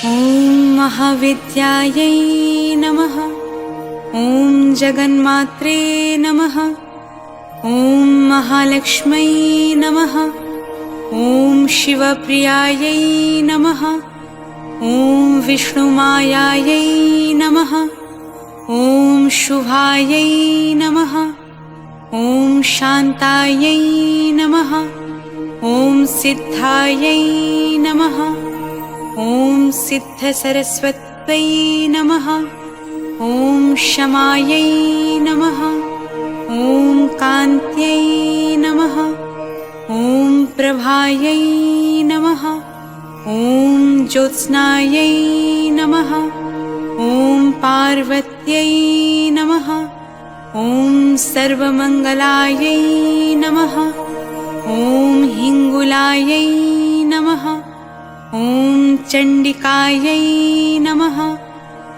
ॐ महाविद्यायै नमः। ॐ जगन्मात्रे नमः। ॐ महालक्ष्मै नमः। ॐ शिवप्रियायै नमः। ॐ विष्णुमायायै नमः। ॐ शुभायै नमः। ॐ शान्तायै नमः। ॐ सिद्धायै नमः। ॐ सिद्धसरस्वत्यै नमः। ॐ क्षमायै नमः। ॐ कान्त्यै नमः। ॐ प्रभायै नमः। ॐ ज्योत्स्नायै नमः। ॐ पार्वत्यै नमः। ॐ सर्वमङ्गलायै नमः। ॐ हिङ्गुलायै नमः। ॐ चण्डिकायै नमः।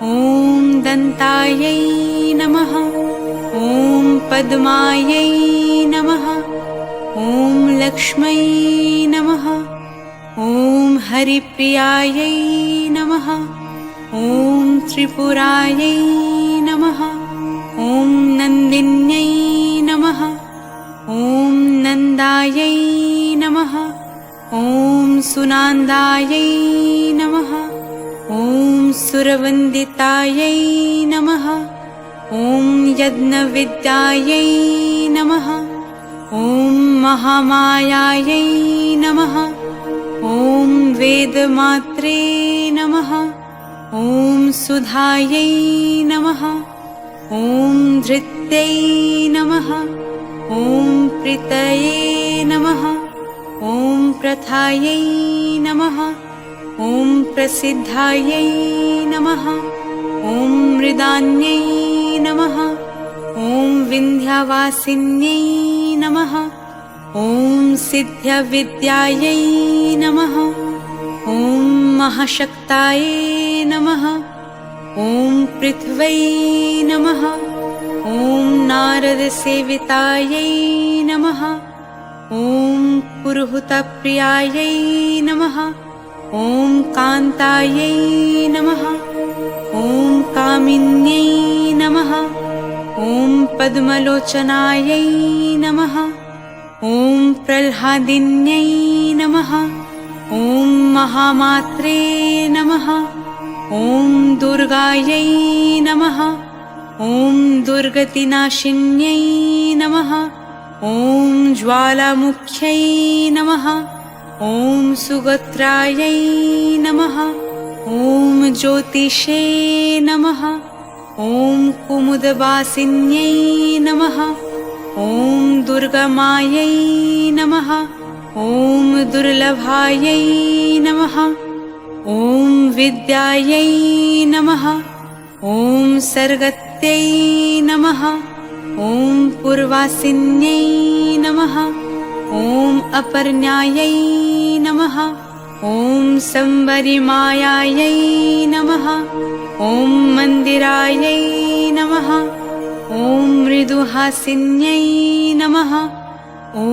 ॐ दन्तायै नमः। ॐ पद्मायै नमः। ॐ लक्ष्मै नमः। ॐ हरिप्रियायै नमः। ॐ त्रिपुरायै नमः। ॐ नन्दिन्यै नमः। ॐ नन्दायै नमः। ॐ सुनान्दायै नमः। ॐ सुरवन्दितायै नमः। ॐ यज्ञविद्यायै नमः। ॐ महामायायै नमः। ॐ वेदमात्रे नमः। ॐ सुधायै नमः। ॐ धृत्यै नमः। ॐ प्रीतये नमः। ॐ प्रथायै नमः। ॐ प्रसिद्धायै नमः। ॐ मृदान्यै नमः। ॐ विन्ध्यवासिन्यै नमः। ॐ सिद्धविद्यायै नमः। ॐ महाशक्तायै नमः। ॐ पृथ्व्यै नमः। ॐ नारदसेवितायै नमः। ॐ पुरुहूतप्रियायै नमः। ॐ कान्तायै नमः। ॐ कामिन्यै नमः। ॐ पद्मलोचनायै नमः। ॐ प्रह्लादिन्यै नमः। ॐ महामात्रे नमः। ॐ दुर्गायै नमः। ॐ दुर्गतिनाशिन्यै नमः। ॐ ज्वालामुख्यै नमः। ॐ सुगत्रायै नमः। ॐ ज्योतिषे नमः। ॐ कुमुदवासिन्यै नमः। ॐ दुर्गमायै नमः। ॐ दुर्लभायै नमः। ॐ विद्यायै नमः। ॐ सर्गत्यै नमः। ॐ पूर्वासिन्यै नमः। ॐ अपर्ण्यायै नमः। ॐ संवरिमायायै नमः। ॐ मन्दिरायै नमः। ॐ मृदुहासिन्यै नमः। ॐ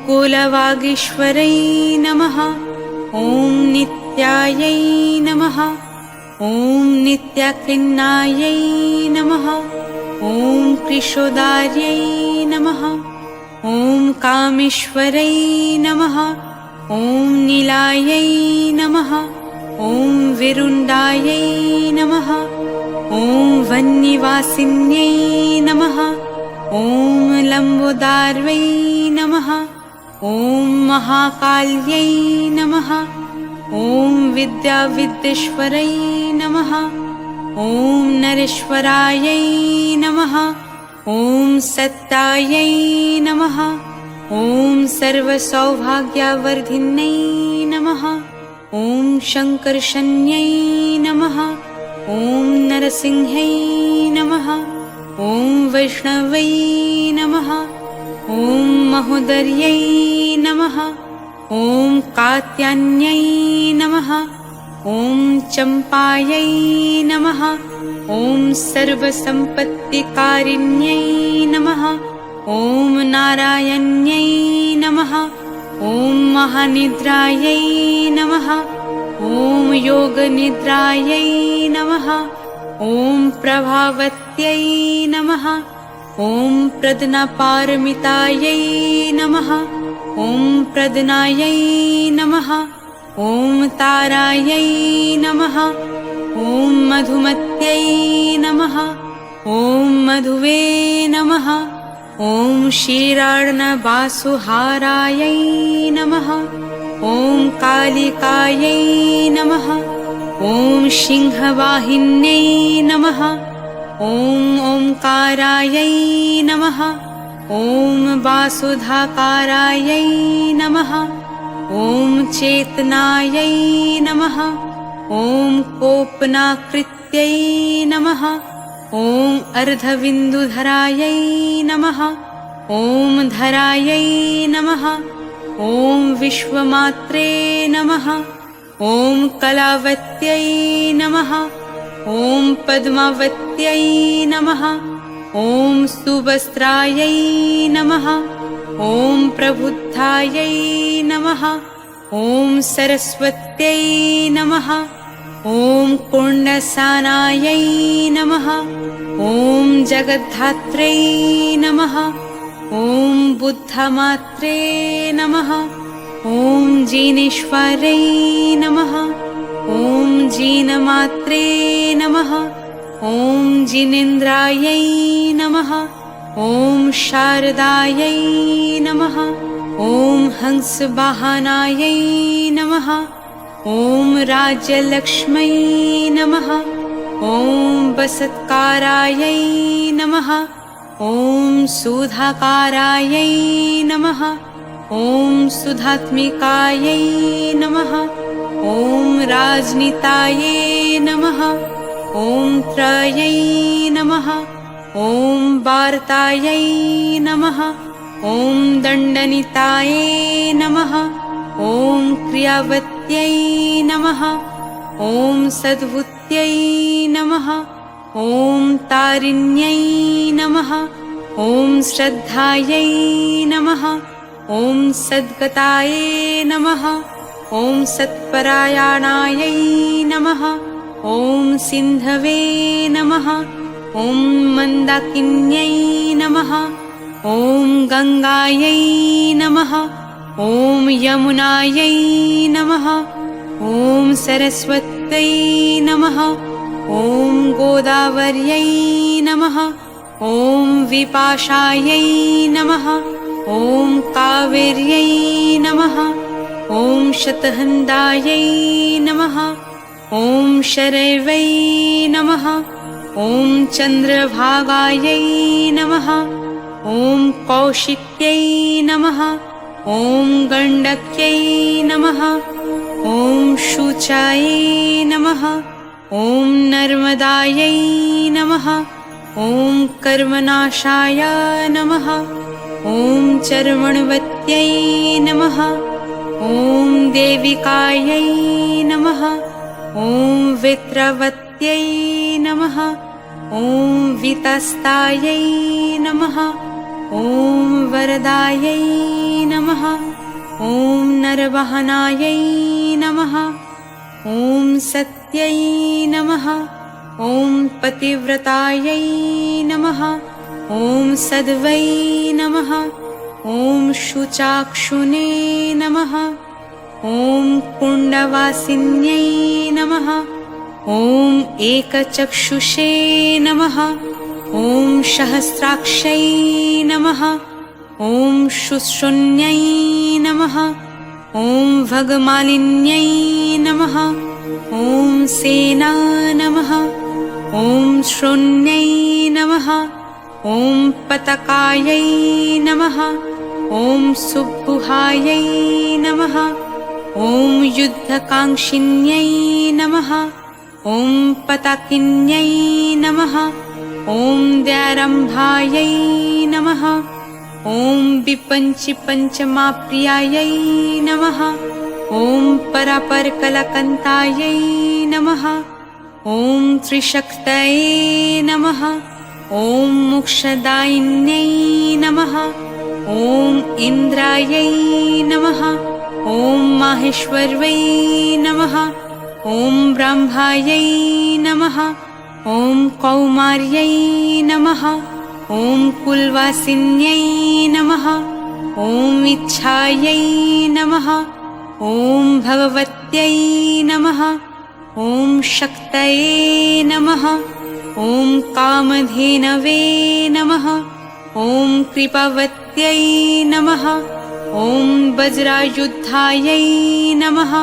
कुलवागीश्वरै नमः। ॐ नित्यायै नमः। ॐ नित्याखिन्नायै नमः। ॐ कृशोदार्यै नमः। ॐ कामेश्वरै नमः। ॐ नीलायै नमः। ॐ विरुण्डायै नमः। ॐ वह्निवासिन्यै नमः। ॐ लम्बोदार्यै नमः। ॐ महाकाल्यै नमः। ॐ विद्याविद्येश्वरै नमः। ॐ नरेश्वरायै नमः। ॐ सत्तायै नमः। ॐ सर्वसौभाग्यवर्धिन्यै नमः। ॐ शङ्कर्षण्यै नमः। ॐ नरसिंह्यै नमः। ॐ वैष्णवै नमः। ॐ महोदर्यै नमः। ॐ कात्यायन्यै नमः। ॐ चम्पायै नमः। ॐ सर्वसम्पत्तिकारिण्यै नमः। ॐ नारायण्यै नमः। ॐ महानिद्रायै नमः। ॐ योगनिद्रायै नमः। ॐ प्रभावत्यै नमः। ॐ प्रज्ञापारमितायै नमः। ॐ प्रज्ञायै नमः। ॐ तारायै नमः। ॐ मधुमत्यै नमः। ॐ मधुवे नमः। ॐ क्षीरार्णवसुहारायै नमः। ॐ कालिकायै नमः। ॐ सिंहवाहिन्यै नमः। ॐ ओंकारायै नमः। ॐ वासुधाकारायै नमः। ॐ चेतनायै नमः। ॐ कोपनाकृत्यै नमः। ॐ अर्धबिन्दुधरायै नमः। ॐ धरायै नमः। ॐ विश्वमात्रे नमः। ॐ कलावत्यै नमः। ॐ पद्मावत्यै नमः। ॐ सुवस्त्रायै नमः। ॐ प्रबुद्धायै नमः। ॐ सरस्वत्यै नमः। ॐ कुण्डसानायै नमः। ॐ जगद्धात्रै नमः। ॐ बुद्धमात्रे नमः। ॐ जिनेश्वरै नमः। ॐ जिनमात्रे नमः। ॐ जिनेन्द्रायै नमः। ॐ शारदायै नमः। ॐ हंसवाहनायै नमः। ॐ राज्यलक्ष्मै नमः। ॐ वसत्कारायै नमः। ॐ सुधाकारायै नमः। ॐ सुधात्मिकायै नमः। ॐ राजनीतायै नमः। ॐ त्रयै नमः। ॐ वार्तायै नमः। ॐ दण्डनीतायै नमः। ॐ क्रियावत्यै नमः। ॐ सद्बुद्ध्यै नमः। ॐ तारिण्यै नमः। ॐ श्रद्धायै नमः। ॐ सद्गतायै नमः। ॐ सत्परायणायै नमः। ॐ सिन्धवे नमः। ॐ मन्दाकिन्यै नमः। ॐ गङ्गायै नमः। ॐ यमुनायै नमः। ॐ सरस्वत्यै नमः। ॐ गोदावर्यै नमः। ॐ विपाशायै नमः। ॐ कावेर्यै नमः। ॐ शतहन्दायै नमः। ॐ शरवै नमः। ॐ चन्द्रभागायै नमः। ॐ कौशिक्यै नमः। ॐ गण्डक्यै नमः। ॐ शुचायै नमः। ॐ नर्मदायै नमः। ॐ कर्मनाशाय नमः। ॐ चर्मणवत्यै नमः। ॐ देविकायै नमः। ॐ वित्रवत्यै नमः। ॐ वितस्तायै नमः। ॐ वरदायै नमः। ॐ नरवहनायै नमः। ॐ सत्यै नमः। ॐ पतिव्रतायै नमः। ॐ सद्वै नमः। ॐ शुचाक्षुने नमः। ॐ कुण्डवासिन्यै नमः। ॐ एकचक्षुषे नमः। ॐ सहस्राक्षै नमः। ॐ शुशून्यै नमः। ॐ भगमालिन्यै नमः। ॐ सेना नमः। ॐ शून्यै नमः। ॐ पतकायै नमः। ॐ सुबुहायै नमः। ॐ युद्धकाङ्क्षिण्यै नमः। ॐ पताकिन्यै नमः। ॐ द्यारम्भायै नमः। ॐ विपञ्चपञ्चमाप्रियायै नमः। ॐ परापरकलकन्तायै नमः। ॐ त्रिशक्तये नमः। ॐ मोक्षदायिन्यै नमः। ॐ इन्द्रायै नमः। ॐ माहेश्वरवै नमः। ॐ ब्रह्मायै नमः ॐ कौमार्यै नमः ॐ कुलवासिन्यै नमः ॐ इच्छायै नमः ॐ भगवत्यै नमः ॐ शक्तये नमः ॐ कामधेनवे नमः ॐ कृपावत्यै नमः ॐ वज्रायुधायै नमः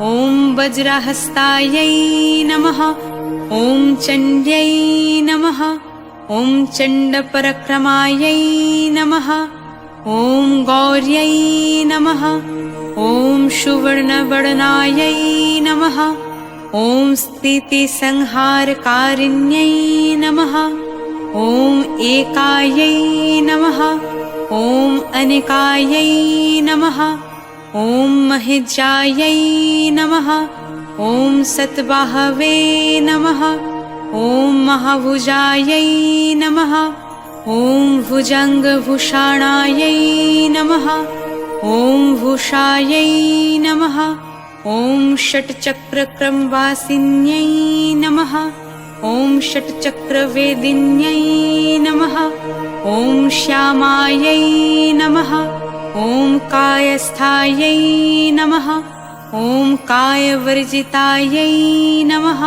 ॐ वज्रहस्तायै नमः ॐ चण्ड्यै नमः ॐ चण्डपरक्रमायै नमः ॐ गौर्यै नमः ॐ सुवर्णवर्णायै नमः ॐ स्थितिसंहारकारिण्यै नमः ॐ एकायै नमः ॐ अनेकायै नमः ॐ महिजायै नमः ॐ सतबाहवे नमः ॐ महाभुजायै नमः ॐ भुजङ्गभूषणायै नमः ॐ भूषायै नमः ॐ षट्चक्रक्रमवासिन्यै नमः ॐ षट्चक्रवेदिन्यै नमः ॐ श्यामायै नमः ॐ कायस्थायै नमः ॐ कायवर्जितायै नमः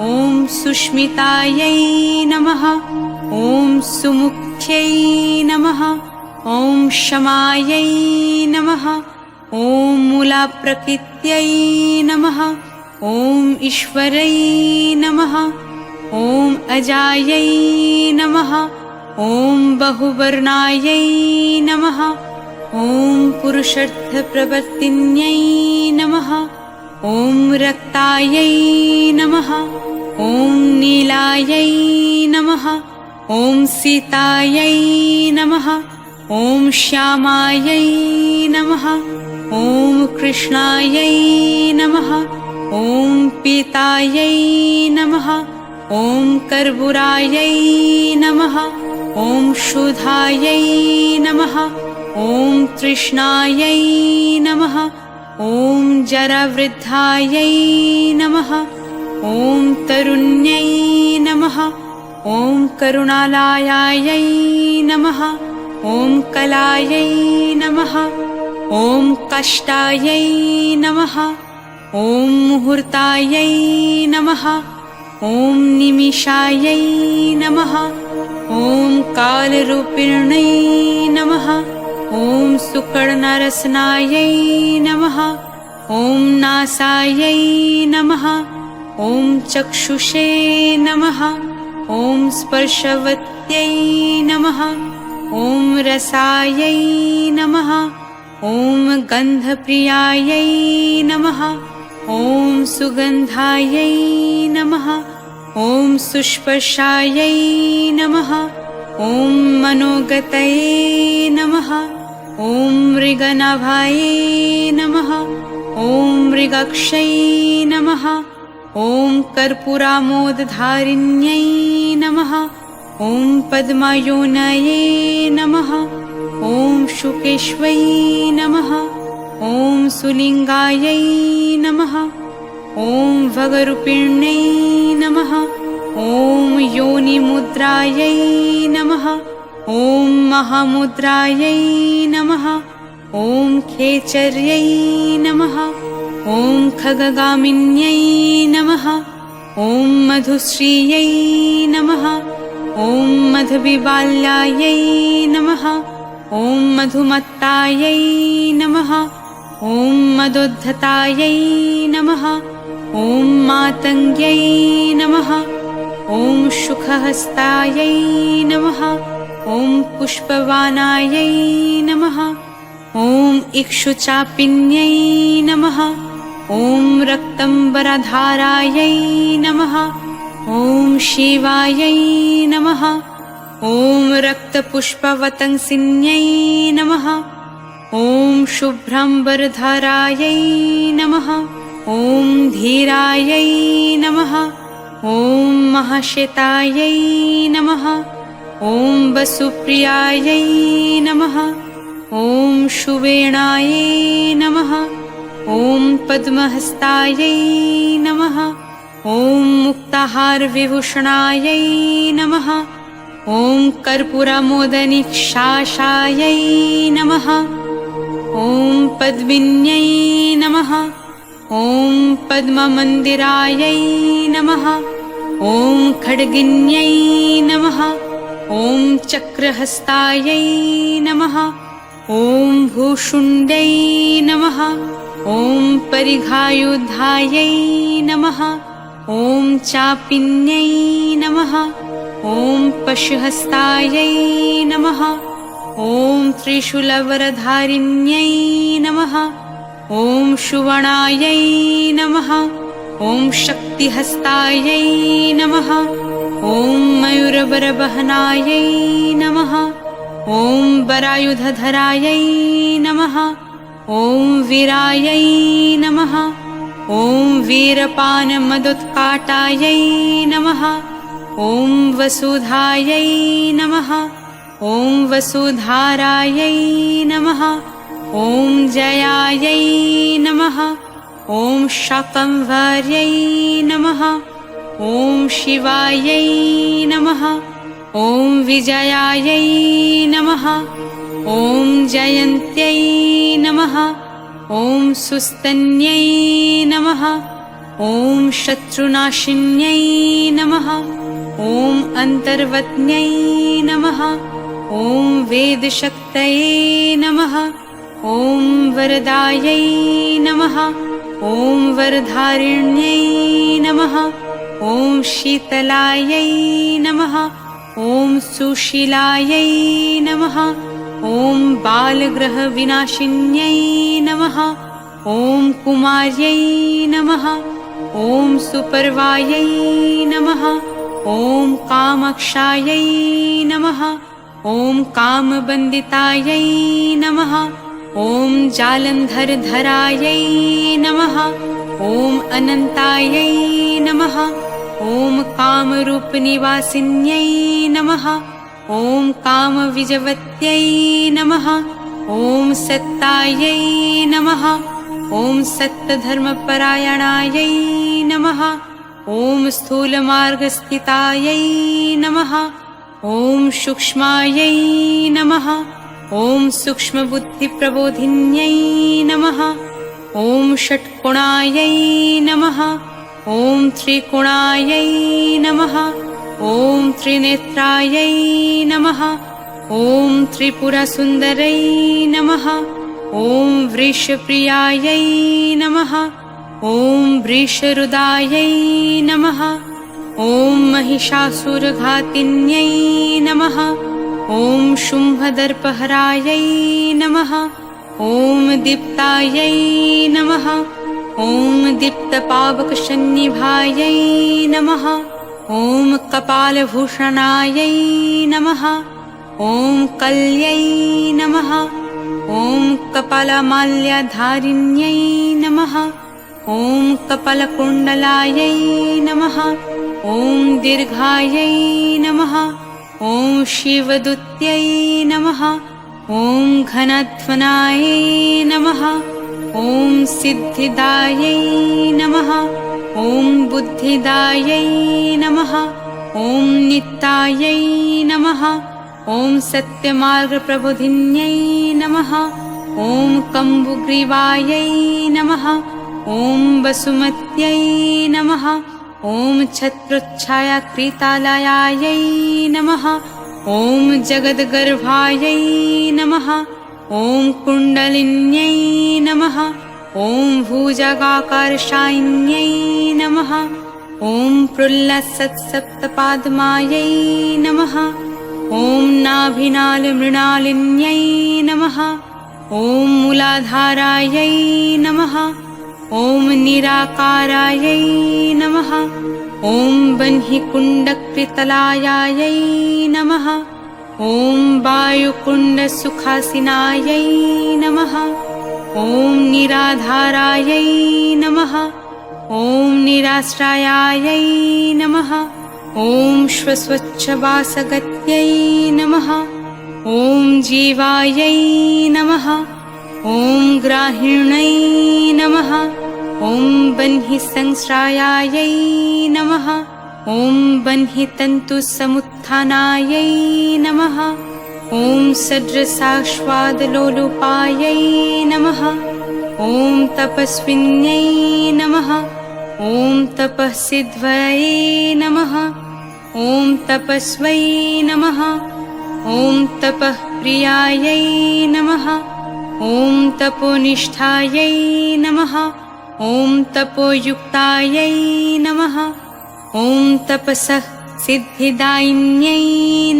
ॐ सुष्मितायै नमः ॐ सुमुख्यै नमः ॐ क्षमायै नमः ॐ मूलाप्रकृत्यै नमः ॐ ईश्वरै नमः ॐ अजायै नमः ॐ बहुवर्णायै नमः ॐ पुरुषार्थप्रवर्तिन्यै नमः ॐ रक्तायै नमः ॐ नीलायै नमः ॐ सीतायै नमः ॐ श्यामायै नमः ॐ कृष्णायै नमः ॐ पीतायै नमः ॐ कर्पूरायै नमः ॐ शुद्धायै नमः ॐ तृष्णायै नमः ॐ जरावृद्धायै नमः ॐ तरुण्यै नमः ॐ करुणालयायै नमः ॐ कलायै नमः ॐ कष्टायै नमः ॐ मुहूर्तायै नमः ॐ निमिषायै नमः ॐ कालरूपिण्यै नमः ॐ सुकर्णरसनायै नमः ॐ नासायै नमः ॐ चक्षुषे नमः ॐ स्पर्शवत्यै नमः ॐ रसायै नमः ॐ गन्धप्रियायै नमः ॐ सुगन्धायै नमः ॐ सुस्पर्शायै नमः ॐ मनोगतये नमः ॐ मृगनाभायै नमः ॐ मृगाक्षै नमः ॐ कर्पूरामोदधारिण्यै नमः ॐ पद्मायोनये नमः ॐ शुकेश्वै नमः ॐ सुलिङ्गायै नमः ॐ भगरूपिण्यै नमः ॐ योनिमुद्रायै नमः ॐ महामुद्रायै नमः ॐ खेचर्यै नमः ॐ खगगामिन्यै नमः ॐ मधुश्रियै नमः ॐ मधुविबाल्यायै नमः ॐ मधुमत्तायै नमः ॐ मदोद्धतायै नमः ॐ मातङ्ग्यै नमः ॐ सुखहस्तायै नमः ॐ पुष्पवानायै नमः ॐ इक्षुचापिन्यै नमः ॐ रक्तम्बरधारायै नमः ॐ शिवायै नमः ॐ रक्तपुष्पवतंसिन्यै नमः ॐ शुभ्रम्बरधरायै नमः ॐ धीरायै नमः ॐ महाश्वेतायै नमः ॐ वसुप्रियायै नमः ॐ सुवेणायै नमः ॐ पद्महस्तायै नमः ॐ मुक्ताहारविभूषणायै नमः। ॐ कर्पूरमोदनिक्षाशायै नमः। ॐ पद्मिन्यै नमः। ॐ पद्ममन्दिरायै नमः। ॐ खड्गिन्यै नमः। ॐ चक्रहस्तायै नमः। ॐ भूषुण्डै नमः। ॐ परिघायुधायै नमः। ॐ चापिन्यै नमः। ॐ पशुहस्तायै नमः। ॐ त्रिशूलवरधारिण्यै नमः। ॐ सुवर्णायै नमः। ॐ शक्तिहस्तायै नमः। ॐ मयूरवरवहनायै नमः। ॐ वरायुधधरायै नमः। ॐ वीरायै नमः। ॐ वीरपानमदुत्काटायै नमः। ॐ वसुधायै नमः। ॐ वसुधारायै नमः। ॐ जयायै नमः। ॐ शाकम्भर्यै नमः। ॐ शिवायै नमः। ॐ विजयायै नमः। ॐ जयन्त्यै नमः। ॐ सुस्तन्यै नमः। ॐ शत्रुनाशिन्यै नमः। ॐ अन्तर्वत्न्यै नमः। ॐ वेदशक्तये नमः। ॐ वरदायै नमः। ॐ वरधारिण्यै नमः। ॐ शीतलायै नमः। ॐ सुशीलायै नमः। ॐ बालग्रहविनाशिन्यै नमः। ॐ कुमार्यै नमः। ॐ सुपर्वायै नमः। ॐ कामक्षायै नमः। ॐ कामबन्दितायै नमः। ॐ जालन्धरधरायै नमः। ॐ अनन्तायै नमः। ॐ कामरूपनिवासिन्यै नमः। ॐ कामविजवत्यै नमः। ॐ सत्तायै नमः। ॐ सत्यधर्मपरायणायै नमः। ॐ स्थूलमार्गस्थितायै नमः। ॐ सूक्ष्मायै नमः। ॐ सूक्ष्मबुद्धिप्रबोधिन्यै नमः। ॐ षट्कोणायै नमः। ॐ त्रिकोणायै नमः। ॐ त्रिनेत्रायै नमः। ॐ त्रिपुरसुन्दरै नमः। ॐ वृषप्रियायै नमः। ॐ वृषरुदायै नमः। ॐ महिषासुरघातिन्यै नमः। ॐ शुम्भदर्पहरायै नमः। ॐ दीप्तायै नमः। ॐ दीप्तपावकशन्निभायै नमः। ॐ कपालभूषणायै नमः। ॐ कल्यै नमः। ॐ कपालमाल्याधारिण्यै नमः। ॐ कपालकुण्डलायै नमः। ॐ दीर्घायै नमः। ॐ शिवदूत्यै नमः। ॐ घनध्वनायै नमः। ॐ सिद्धिदायै नमः। ॐ बुद्धिदायै नमः। ॐ नित्यायै नमः। ॐ सत्यमार्गप्रबोधिन्यै नमः। ॐ कम्बुग्रीवायै नमः। ॐ वसुमत्यै नमः। ॐ छत्रोच्छायाकृतालयायै नमः। ॐ जगद्गर्भायै नमः। ॐ कुण्डलिन्यै नमः। ॐ भुजगाकर्षायिन्यै नमः। ॐ प्रह्लादसत्सप्तपादमायै नमः। ॐ नाभिनालमृणालिन्यै नमः। ॐ मूलाधारायै नमः। ॐ निराकारायै नमः। ॐ बह्निकुण्डकृतलायायै नमः। ॐ वायुकुण्डसुखासिनायै नमः। ॐ निराधारायै नमः। ॐ निराश्रयायै नमः। ॐ श्वस्वच्छवासगत्यै नमः। ॐ जीवायै नमः। ॐ ग्राहिण्यै नमः। ॐ बह्निसंस्रायायै नमः। ॐ बह्नितन्तुसमुत्थानायै नमः। ॐ सद्रसाश्वादलोलुपायै नमः। ॐ तपस्विन्यै नमः। ॐ तपःसिद्ध्यै नमः। ॐ तपस्वै नमः। ॐ तपःप्रियायै नमः। ॐ तपोनिष्ठायै नमः। ॐ तपोयुक्तायै नमः। ॐ तपसः सिद्धिदायिन्यै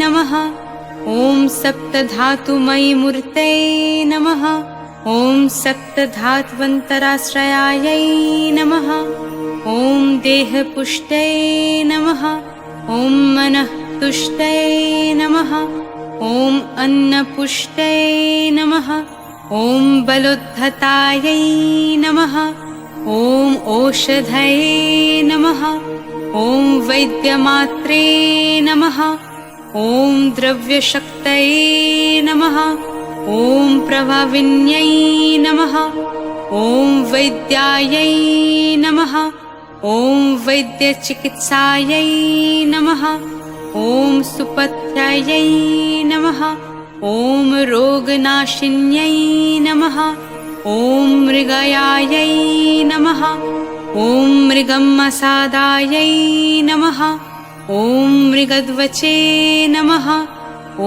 नमः। ॐ सप्तधातुमयी मूर्तये नमः। ॐ सप्तधात्वन्तराश्रयायै नमः। ॐ देहपुष्टये नमः। ॐ मनःतुष्टये नमः। ॐ अन्नपुष्टये नमः। ॐ बलोद्धतायै नमः। ॐ ओषधये नमः। ॐ वैद्यमात्रे नमः। ॐ द्रव्यशक्तये नमः। ॐ प्रभाविन्यै नमः। ॐ वैद्यायै नमः। ॐ वैद्यचिकित्सायै नमः। ॐ सुपथ्यायै नमः। ॐ रोगनाशिन्यै नमः। ॐ मृगयायै नमः। ॐ मृगमसादायै नमः। ॐ मृगध्वचे नमः।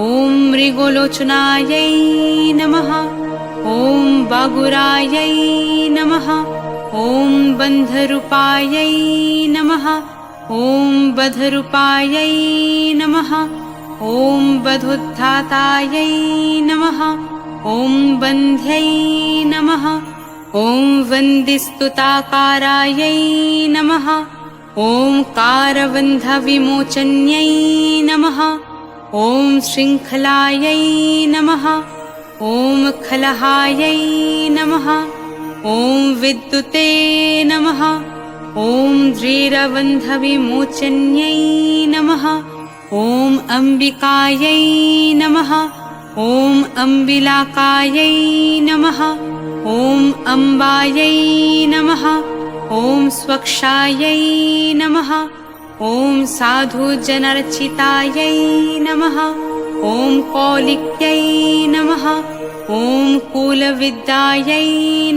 ॐ मृगोलोचनायै नमः। ॐ बागुरायै नमः। ॐ बन्धरूपायै नमः। ॐ बधरूपायै नमः। ॐ बधोद्धातायै नमः। ॐ बन्ध्यै नमः। ॐ वन्दिस्तुताकारायै नमः। ॐ कारबन्धविमोचन्यै नमः। ॐ शृङ्खलायै नमः। ॐ खलहायै नमः। ॐ विद्युते नमः। ॐ ध्रीरबन्धविमोचन्यै नमः। ॐ अम्बिकायै नमः। ॐ अम्बिलाकायै नमः। ॐ अम्बायै नमः। ॐ स्वक्षायै नमः। ॐ साधुजनरचितायै नमः। ॐ कौलिक्यै नमः। ॐ कुलविद्यायै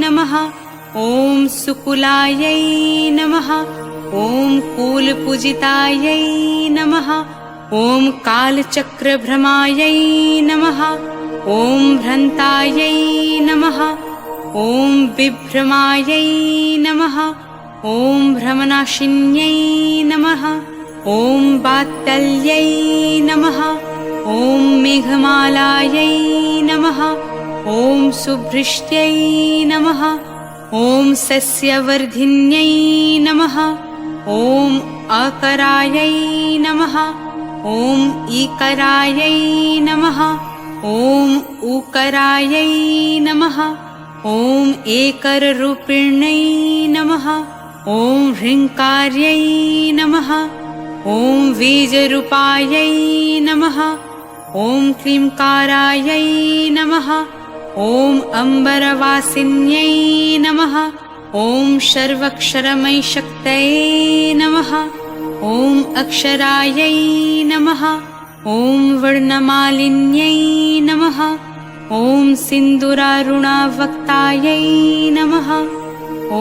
नमः। ॐ सुकुलायै नमः। ॐ कुलपूजितायै नमः। ॐ कालचक्रभ्रमायै नमः। ॐ भ्रन्तायै नमः। ॐ विभ्रमायै नमः। ॐ भ्रमनाशिन्यै नमः। ॐ वात्सल्यै नमः। ॐ मेघमालायै नमः। ॐ सुभृष्ट्यै नमः। ॐ सस्यवर्धिन्यै नमः। ॐ अकरायै नमः। ॐ ईकरायै नमः। ॐ ऊकरायै नमः। ॐ एकररूपिण्यै नमः। ॐ ह्रीङ्कार्यै नमः। ॐ बीजरूपायै नमः। ॐ क्लीङ्कारायै नमः। ॐ अम्बरवासिन्यै नमः। ॐ सर्वक्षरमयी शक्तये नमः। ॐ अक्षरायै नमः। ॐ वर्णमालिन्यै नमः। ॐ सिन्दूरारुणावक्तायै नमः। ॐ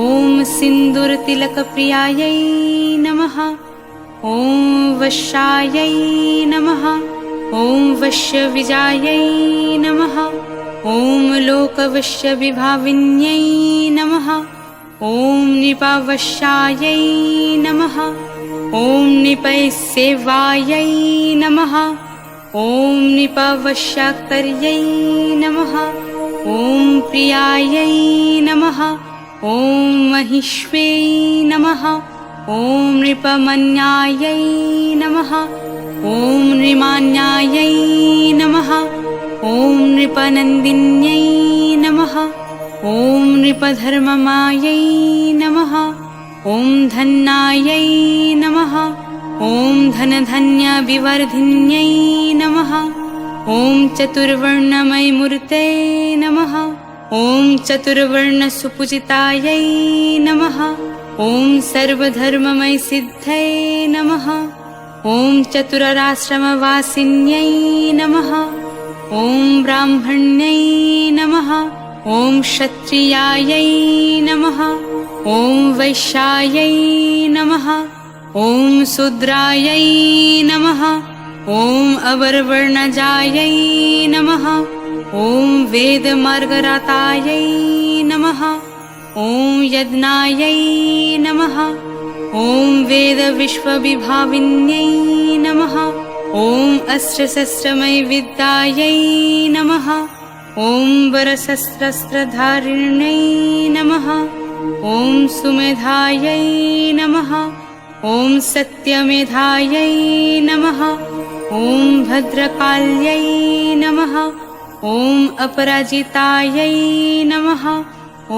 सिन्दूरतिलकप्रियायै नमः। ॐ वश्यायै नमः। ॐ वश्यविजायै नमः। ॐ लोकवश्यविभाविन्यै नमः। ॐ निपावश्यायै नमः। ॐ निपैसेवायै नमः। ॐ निपवश्याकर्यै नमः। ॐ प्रियायै नमः। ॐ महिष्वे नमः। ॐ नृपमन्यायै नमः। ॐ नृमान्यायै नमः। ॐ नृपनन्दिन्यै नमः। ॐ नृपधर्ममायै नमः। ॐ धन्यायै नमः। ॐ धनधन्यविवर्धिन्यै नमः। ॐ चतुर्वर्णमयीमूर्तये नमः। ॐ चतुर्वर्णसुपूजितायै नमः। ॐ सर्वधर्ममयसिद्धये नमः। ॐ चतुरराश्रमवासिन्यै नमः। ॐ ब्राह्मण्यै नमः। ॐ क्षत्रियायै नमः। ॐ वैश्यायै नमः। ॐ शूद्रायै नमः। ॐ अवर्वर्णजायै नमः। ॐ वेदमार्गरतायै नमः। ॐ यज्ञायै नमः। ॐ वेदविश्वविभाविन्यै नमः। ॐ अस्त्रशस्त्रमयविद्यायै नमः। ॐ वरशस्त्रधारिण्यै नमः। ॐ सुमेधायै नमः। ॐ सत्यमेधायै नमः। ॐ भद्रकाल्यै नमः। ॐ अपराजितायै नमः।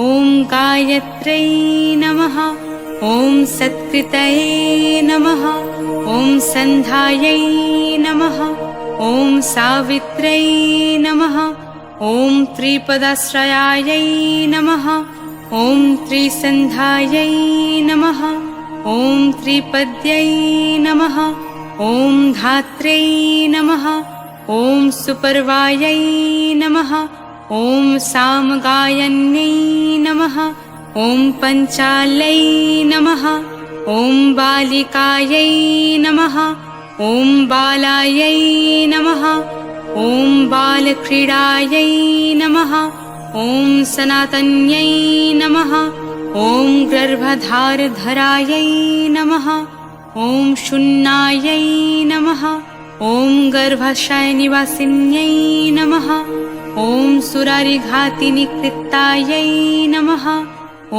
ॐ गायत्र्यै नमः। ॐ सत्कृतये नमः। ॐ सन्ध्यायै नमः। ॐ सावित्र्यै नमः। ॐ त्रिपदाश्रयायै नमः। ॐ त्रिसन्ध्यायै नमः। ॐ त्रिपद्यै नमः। ॐ धात्र्यै नमः। ॐ सुपर्वायै नमः। ॐ सामगायन्यै नमः। ॐ पञ्चाल्यै नमः। ॐ बालिकायै नमः। ॐ बालायै नमः। ॐ बालक्रीडायै नमः। ॐ सनातन्यै नमः। ॐ गर्भधारधरायै नमः। ॐ शून्यायै नमः। ॐ गर्भाशयनिवासिन्यै नमः। ॐ सुरारिघातिनिकृत्तायै नमः।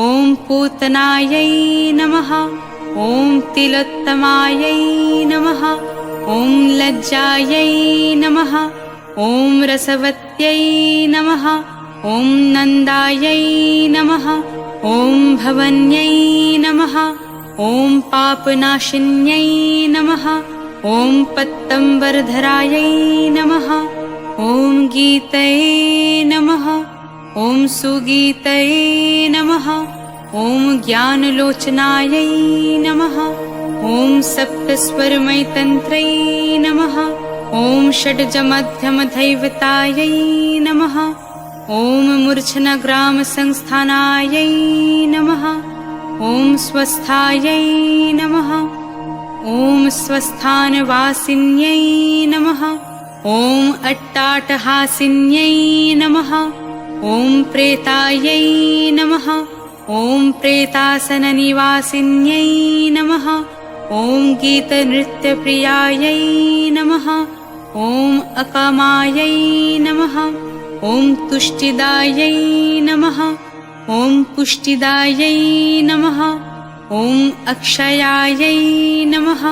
ॐ पूतनायै नमः। ॐ तिलोत्तमायै नमः। ॐ लज्जायै नमः। ॐ रसवत्यै नमः। ॐ नन्दायै नमः। ॐ भवन्यै नमः। ॐ पापनाशिन्यै नमः। ॐ पत्तम्बरधरायै नमः। ॐ गीतये नमः। ॐ सुगीतये नमः। ॐ ज्ञानलोचनायै नमः। ॐ सप्तस्वरमयतन्त्रै नमः। ॐ षड्जमध्यमधैवतायै नमः। ॐ मूर्छनग्रामसंस्थानायै नमः। ॐ स्वस्थायै नमः। ॐ स्वस्थानवासिन्यै नमः। ॐ अट्टाटहासिन्यै नमः। ॐ प्रेतायै नमः। ॐ प्रेतासननिवासिन्यै नमः। ॐ गीतनृत्यप्रियायै नमः। ॐ अकामायै नमः। ॐ तुष्टिदायै नमः। ॐ पुष्टिदायै नमः। ॐ अक्षयायै नमः।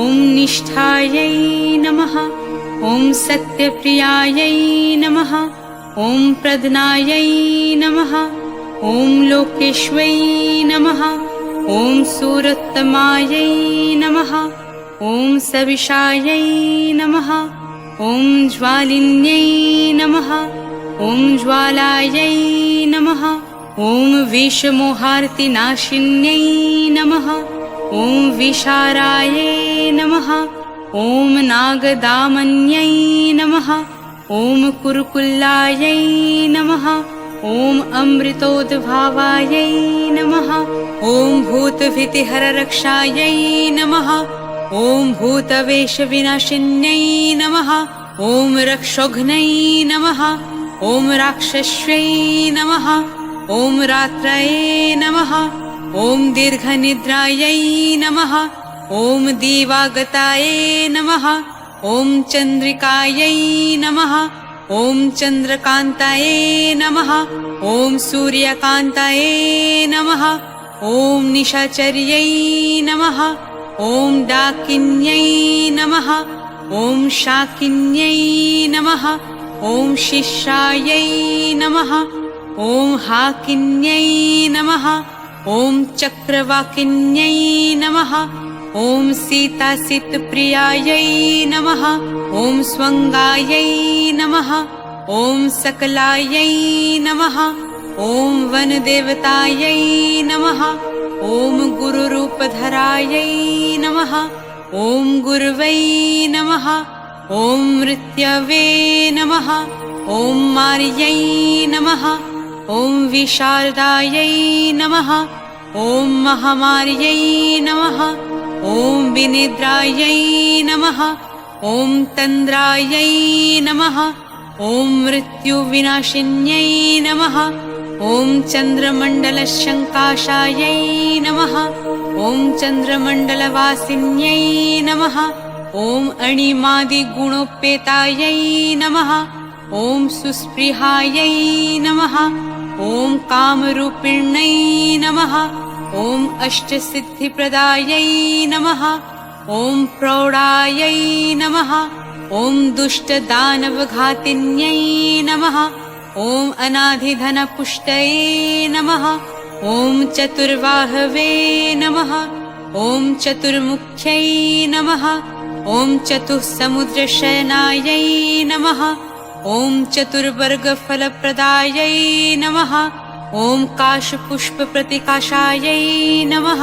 ॐ निष्ठायै नमः। ॐ सत्यप्रियायै नमः। ॐ प्रज्ञायै नमः। ॐ लोकेश्वै नमः। ॐ सूरोत्तमायै नमः। ॐ सविशायै नमः। ॐ ज्वालिन्यै नमः। ॐ ज्वालायै नमः। ॐ विषमोहार्तिनाशिन्यै नमः। ॐ विशारायै नमः। ॐ नागदामन्यै नमः। ॐ कुरुकुल्लायै नमः। ॐ अमृतोद्भावायै नमः। ॐ भूतभीतिहररक्षायै नमः। ॐ भूतवेषविनाशिन्यै नमः। ॐ रक्षोघ्नै नमः। ॐ राक्षस्यै नमः। ॐ रात्रये नमः। ॐ दीर्घनिद्रायै नमः। ॐ दिवागतायै नमः। ॐ चन्द्रिकायै नमः। ॐ चन्द्रकान्तायै नमः। ॐ सूर्यकान्तायै नमः। ॐ निशाचर्यै नमः। ॐ डाकिन्यै नमः। ॐ शाकिन्यै नमः। ॐ शिष्यायै नमः। ॐ हाकिन्यै नमः। ॐ चक्रवाकिन्यै नमः। ॐ सीतासितप्रियायै नमः। ॐ स्वङ्गायै नमः। ॐ सकलायै नमः। ॐ वनदेवतायै नमः। ॐ गुरुरूपधरायै नमः। ॐ गुरुवै नमः। ॐ मृत्यवे नमः। ॐ मार्यै नमः। ॐ विशारदायै नमः। ॐ महामार्यै नमः। ॐ विनिद्रायै नमः। ॐ तन्द्रायै नमः। ॐ मृत्युविनाशिन्यै नमः। ॐ चन्द्रमण्डलशङ्काशायै नमः। ॐ चन्द्रमण्डलवासिन्यै नमः। ॐ अणिमादिगुणोपेतायै नमः। ॐ सुस्पृहायै नमः। ॐ कामरूपिण्यै नमः। ॐ अष्टसिद्धिप्रदायै नमः। ॐ प्रौढायै नमः। ॐ दुष्टदानवघातिन्यै नमः। ॐ अनाधिधनपुष्टये नमः। ॐ चतुर्बाहवे नमः। ॐ चतुर्मुख्यै नमः। ॐ चतुस्समुद्रशयनायै नमः। ॐ चतुर्वर्गफलप्रदायै नमः। ॐ काशपुष्पप्रतिकाशायै नमः।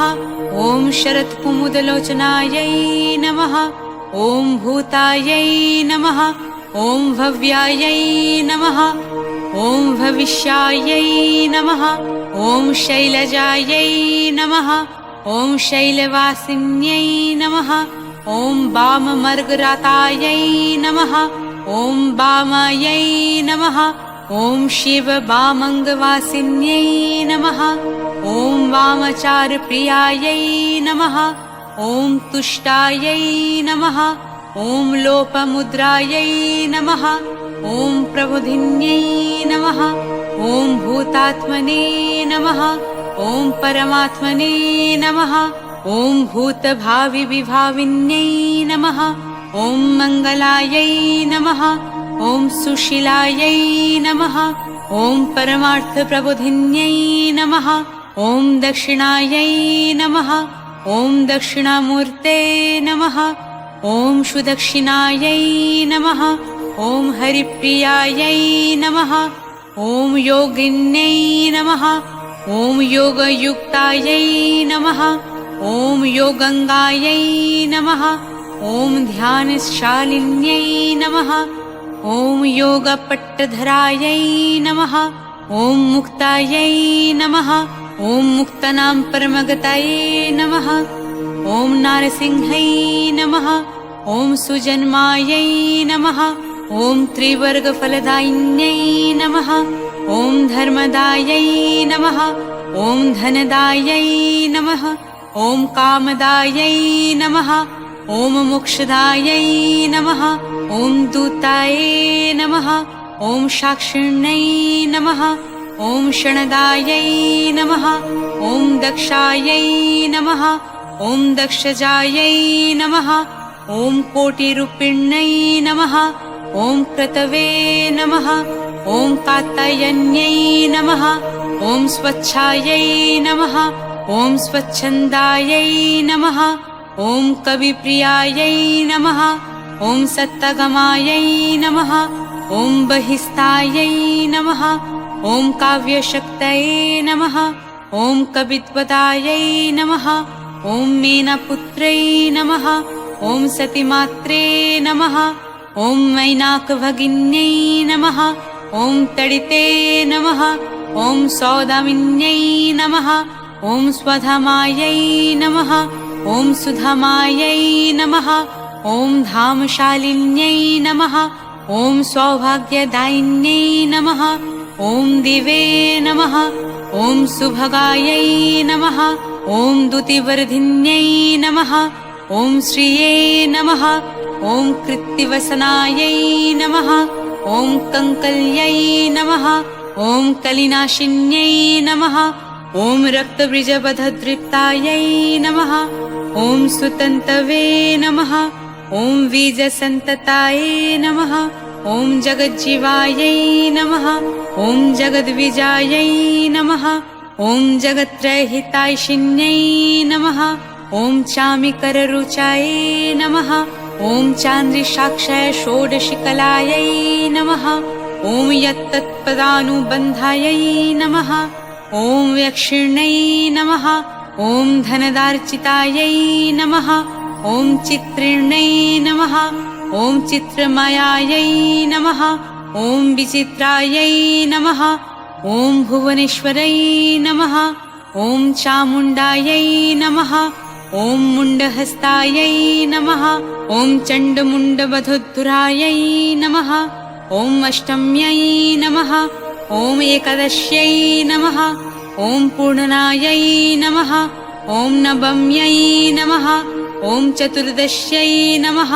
ॐ शरत्कुमुदलोचनायै नमः। ॐ भूतायै नमः। ॐ भव्यायै नमः। ॐ भविष्यायै नमः। ॐ शैलजायै नमः। ॐ शैलवासिन्यै नमः। ॐ वाममर्गरातायै नमः। ॐ वामायै नमः। ॐ शिववामङ्गवासिन्यै नमः। ॐ वामचारप्रियायै नमः। ॐ तुष्टायै नमः। ॐ लोपमुद्रायै नमः। ॐ प्रबोधिन्यै नमः। ॐ भूतात्मने नमः। ॐ परमात्मने नमः। ॐ भूतभाविविभाविन्यै नमः। ॐ मङ्गलायै नमः। ॐ सुशीलायै नमः। ॐ परमार्थप्रबोधिन्यै नमः। ॐ दक्षिणायै नमः। ॐ दक्षिणामूर्ते नमः। ॐ सुदक्षिणायै नमः। ॐ हरिप्रियायै नमः। ॐ योगिन्यै नमः। ॐ योगयुक्तायै नमः। ॐ योगङ्गायै नमः। ॐ ध्यानशालिन्यै नमः। ॐ योगपट्टधरायै नमः। ॐ मुक्तायै नमः। ॐ मुक्तानां परमगतायै नमः। ॐ नारसिंहै नमः। ॐ सुजन्मायै नमः। ॐ त्रिवर्गफलदायिन्यै नमः। ॐ धर्मदायै नमः। ॐ धनदायै नमः। ॐ कामदायै नमः। ॐ मोक्षदायै नमः। ॐ दूतायै नमः। ॐ साक्षिण्यै नमः। ॐ शणदायै नमः। ॐ दक्षायै नमः। ॐ दक्षजायै नमः। ॐ कोटिरूपिण्यै नमः। ॐ क्रतवे नमः। ॐ कात्यायन्यै नमः। ॐ स्वच्छायै नमः। ॐ स्वच्छन्दायै नमः। ॐ कविप्रियायै नमः। ॐ सत्तगमायै नमः। ॐ बहिस्तायै नमः। ॐ काव्यशक्तये नमः। ॐ कवित्वदायै नमः। ॐ मीनपुत्रै नमः। ॐ सतिमात्रे नमः। ॐ मैनाकभगिन्यै नमः। ॐ तडिते नमः। ॐ सौदामिन्यै नमः। ॐ स्वधामायै नमः। ॐ सुधामायै नमः। ॐ धामशालिन्यै नमः। ॐ सौभाग्यदायिन्यै नमः। ॐ दिवे नमः। ॐ सुभगायै नमः। ॐ दुतिवर्धिन्यै नमः। ॐ श्रिये नमः। ॐ कृत्तिवसनायै नमः। ॐ कङ्कल्यै नमः। ॐ कलिनाशिन्यै नमः। ॐ रक्तबीजबधदृप्तायै नमः। ॐ सुतन्तवे नमः। ॐ बीजसन्ततायै नमः। ॐ जगज्जीवायै नमः। ॐ जगद्विजायै नमः। ॐ जगत्त्रयहितैषिण्यै नमः। ॐ चामिकररुचायै नमः। ॐ चान्द्रिसाक्षाय षोडशिकलायै नमः। ॐ यत्तत्पदानुबन्धायै नमः ॐ यक्षिण्यै नमः ॐ धनदार्चितायै नमः ॐ चित्रिण्यै नमः ॐ चित्रमायायै नमः ॐ विचित्रायै नमः ॐ भुवनेश्वरै नमः ॐ चामुण्डायै नमः ॐ मुण्डहस्तायै नमः ॐ चण्डमुण्डवधोद्धरायै नमः ॐ अष्टम्यै नमः ॐ एकादश्यै नमः ॐ पूर्णनायै नमः ॐ नवम्यै नमः ॐ चतुर्दश्यै नमः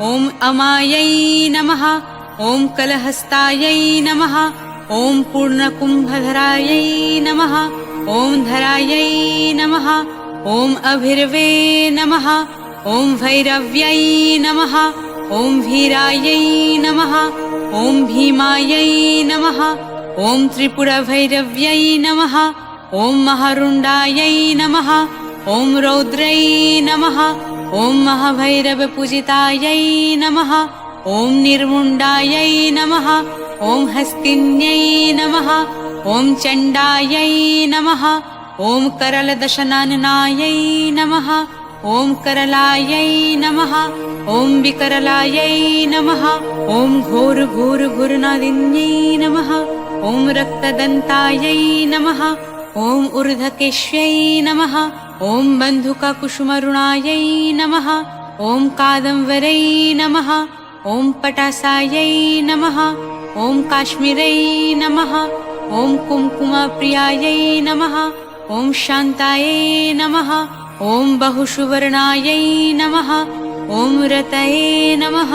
ॐ अमायै नमः ॐ कलहस्तायै नमः ॐ पूर्णकुम्भधरायै नमः ॐ धरायै नमः ॐ अभिर्वे नमः ॐ भैरव्यै नमः ॐ भीरायै नमः ॐ भीमायै नमः ॐ त्रिपुरभैरव्यै नमः ॐ महारुण्डायै नमः ॐ रौद्रै नमः ॐ महाभैरवपूजितायै नमः ॐ निर्मुण्डायै नमः ॐ हस्तिन्यै नमः ॐ चण्डायै नमः ॐ करलदशनाननायै नमः ॐ करलायै नमः ॐ विकरलायै नमः ॐ घोरघोरघोरनादिन्यै नमः ॐ रक्तदन्तायै नमः ॐ ऊर्ध्वकेश्यै नमः ॐ बन्धुकाकुसुमरुणायै नमः ॐ कादम्बरै नमः ॐ पटासायै नमः ॐ काश्मीरै नमः ॐ कुङ्कुमप्रियायै नमः ॐ शान्तायै नमः ॐ बहुसुवर्णायै नमः ॐ रतये नमः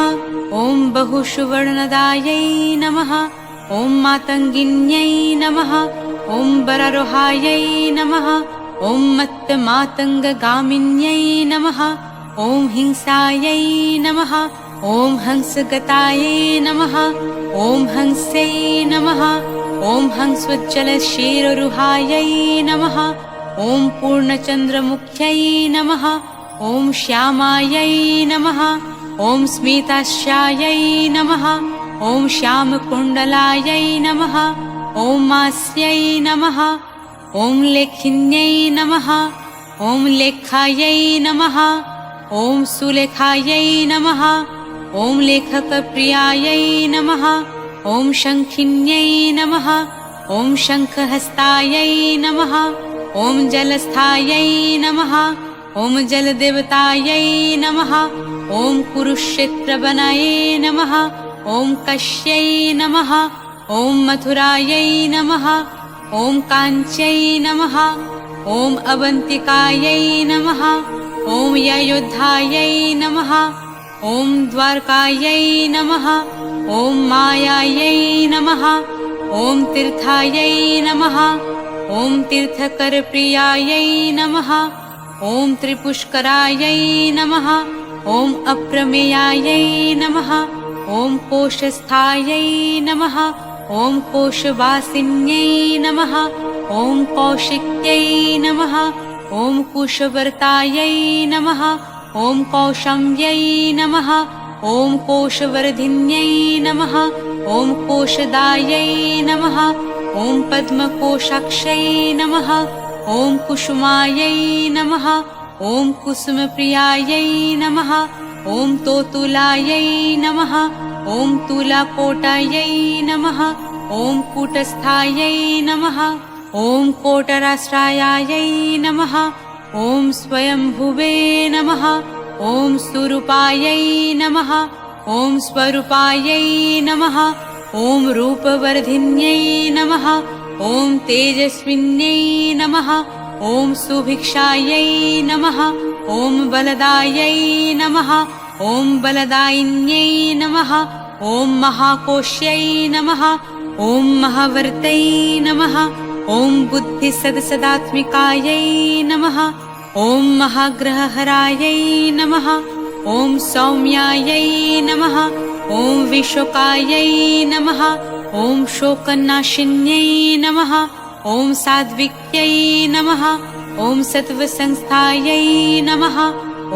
ॐ बहुसुवर्णदायै नमः ॐ मातङ्गिन्यै नमः ॐ वरारोहायै नमः ॐ मत्तमातङ्गगामिन्यै नमः ॐ हिंसायै नमः ॐ हंसगतायै नमः ॐ हंस्यै नमः ॐ हंसोज्ज्वलक्षीररुहायै नमः ॐ पूर्णचन्द्रमुख्यै नमः ॐ श्यामायै नमः ॐ स्मितास्यायै नमः ॐ श्यामकुण्डलायै नमः ॐ मास्यै नमः ॐ लेखिन्यै नमः ॐ लेखायै नमः ॐ सुलेखायै नमः ॐ लेखकप्रियायै नमः ॐ शङ्खिन्यै नमः ॐ शङ्खहस्तायै नमः ॐ जलस्थायै नमः ॐ जलदेवतायै नमः ॐ कुरुक्षेत्रवनायै नमः ॐ कश्यै नमः ॐ मथुरायै नमः ॐ काञ्च्यै नमः ॐ अवन्तिकायै नमः ॐ अयोध्यायै नमः ॐ द्वारकायै नमः ॐ मायायै नमः ॐ तीर्थायै नमः ॐ तीर्थकरप्रियायै नमः ॐ त्रिपुष्करायै नमः ॐ अप्रमेयायै नमः ॐ कोशस्थायै नमः ॐ कोशवासिन्यै नमः ॐ कौशिक्यै नमः ॐ कुशवर्तायै नमः ॐ कौशम्यै नमः ॐ कोशवर्धिन्यै नमः ॐ कोशदायै नमः ॐ पद्मकोशाक्षै नमः ॐ कुसुमायै नमः ॐ कुसुमप्रियायै नमः ॐ तोतुलायै नमः ॐ तुलाकोटायै नमः ॐ कूटस्थायै नमः ॐ कोटराश्रायायै नमः ॐ स्वयंभुवे नमः ॐ स्वरूपायै नमः ॐ स्वरूपायै नमः ॐ रूपवर्धिन्यै नमः ॐ तेजस्विन्यै नमः ॐ सुभिक्षायै नमः ॐ बलदायै नमः ॐ बलदायिन्यै नमः ॐ महाकोश्यै नमः ॐ महावर्त्यै नमः ॐ बुद्धिसदसदात्मिकायै नमः ॐ महाग्रहहरायै नमः ॐ सौम्यायै नमः ॐ विशोकायै नमः ॐ शोकनाशिन्यै नमः ॐ सात्विक्यै नमः ॐ सत्त्वसंस्थायै नमः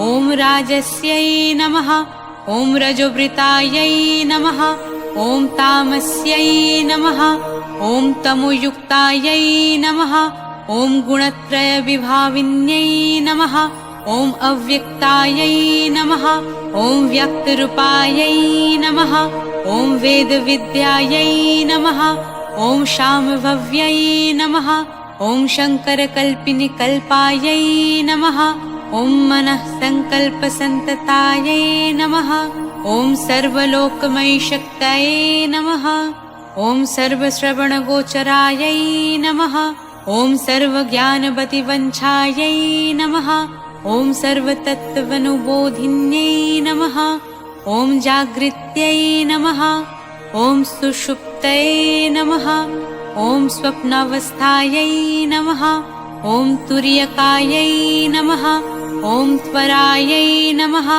ॐ राजस्यै नमः ॐ रजोवृतायै नमः ॐ तामस्यै नमः ॐ तमोयुक्तायै नमः ॐ गुणत्रयविभाविन्यै नमः ॐ अव्यक्तायै नमः ॐ व्यक्तरूपायै नमः ॐ वेदविद्यायै नमः ॐ शाम्भव्यै नमः ॐ शङ्करकल्पिनिकल्पायै नमः ॐ मनः सङ्कल्पसन्ततायै नमः ॐ सर्वलोकमयशक्तये नमः ॐ सर्वश्रवणगोचरायै नमः ॐ सर्वज्ञानवतिवञ्छायै नमः ॐ सर्वतत्त्वनुबोधिन्यै नमः ॐ जागृत्यै नमः ॐ सुषुप्तये नमः ॐ स्वप्नावस्थायै नमः ॐ तुर्यकायै नमः ॐ त्वरायै नमः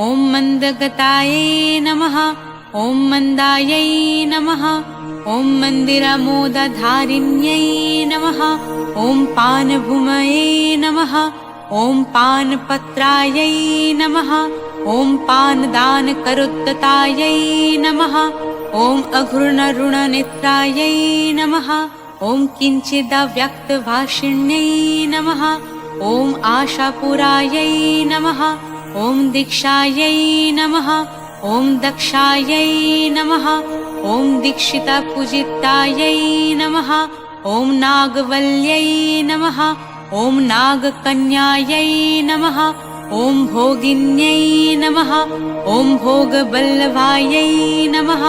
ॐ मन्दगतायै नमः ॐ मन्दायै नमः ॐ मन्दिरमोदधारिण्यै नमः ॐ पानभूमये नमः ॐ पानपत्रायै नमः ॐ पानदानकरोत्ततायै नमः ॐ अघृणऋणनेत्रायै नमः ॐ किञ्चिदव्यक्तभाषिण्यै नमः ॐ आशापुरायै नमः ॐ दीक्षायै नमः ॐ दक्षायै नमः ॐ दीक्षितपूजितायै नमः ॐ नागवल्यै नमः ॐ नागकन्यायै नमः ॐ भोगिन्यै नमः ॐ भोगवल्लभायै नमः